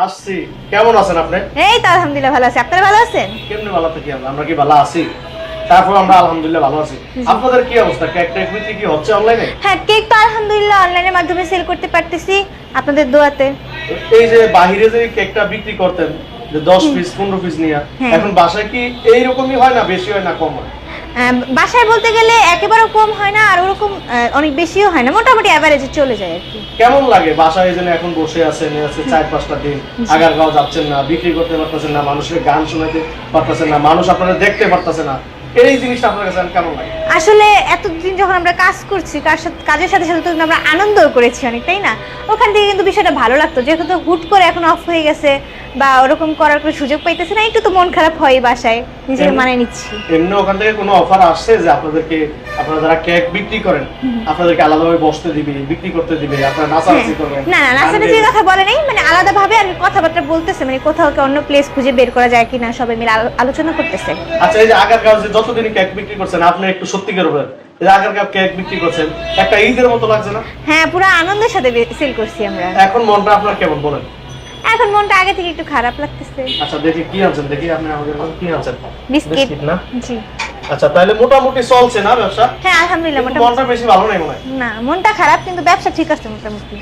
আসছি। কেমন আছেন আপনি? এই তো আলহামদুলিল্লাহ ভালো আছি। আপনারা ভালো আছেন? কেমনে ভালো থাকি আমরা কি ভালো আছি? তারপর আমরা আলহামদুলিল্লাহ ভালো আছি। আপনাদের কি অবস্থা? কেক টেক বিক্রি কি হচ্ছে অনলাইনে? হ্যাঁ, কেক তো আলহামদুলিল্লাহ অনলাইনের মাধ্যমে সেল করতে পারতেছি আপনাদের দোয়াতে। এই যে বাহিরে যে কেকটা বিক্রি করতেন যে 10 পিস 15 পিস নিয়ে, হ্যাঁ। এখন বাসায় কি এইরকমই হয় না বেশি হয় না কম হয়? বাসায় বলতে গেলে একেবারে কম হয় না আর ওরকম অনেক বেশিও হয় না, মোটামুটি অ্যাভারেজে চলে যায় আর কি। কেমন লাগে বাসায় এই যে এখন বসে আছেন আজকে 4-5টা দিন, আগারগাঁও যাচ্ছেন না, বিক্রি করতে পারতেছেন না, মানুষের গান শোনাতে পারতেছেন না, মানুষ আপনারা দেখতে পারতেছে না, এই জিনিসটা আপনার কাছে কেমন লাগে? আসলে এতদিন যখন আমরা কাজ করছি কাজের সাথে সাথে তো কিন্তু আমরা আনন্দও করেছি অনেক, তাই না? ওখান থেকে কিন্তু বিষয়টা ভালো লাগতো, যেহেতু হুট করে এখন অফ হয়ে গেছে বা ওরকম করার কোনো সুযোগ পাইতেছে না, একটু তো মন খারাপ হয় বাসায়, নিজেকে মানিয়ে নিচ্ছি। এমনি ওখান থেকে কোনো অফার আসছে যে আপনারা যারা কেক বিক্রি করেন আপনাদেরকে আলাদাভাবে বসতে দিবে, বিক্রি করতে দিবে, আপনারা নাচানাচি করবেন? না না, নাচানাচির কথা বলে নাই, মানে আলাদাভাবে আর কি কথাবার্তা বলতেছে, মানে কোথাও কি অন্য প্লেস খুঁজে বের করা যায় কিনা সবাই মিলে আলোচনা করতেছে। আচ্ছা, এই যে আগারগাঁও যে যতদিন কেক বিক্রি করছেন আপনি একটু সত্যিকার বলেন, এই যে আগারগাঁও কেক বিক্রি করছেন একটা ঈদের মতো লাগছে না? হ্যাঁ, পুরো আনন্দের সাথে সেল করছি আমরা। এখন মনটা আপনার কেমন বলেন? এখন মনটা আগে থেকে একটু খারাপ লাগতেছে। আচ্ছা, দেখি কি আনছেন, দেখি আপনি আমাদের কি আনছেন? বিস্কিট না? জি। আচ্ছা, তাহলে মোটামুটি চলছে না ব্যবসা? হ্যাঁ আলহামদুলিল্লাহ, কিন্তু মনটা বেশি ভালো নাই মনে হয়। না, মনটা খারাপ কিন্তু ব্যবসা ঠিক আছে মোটামুটি।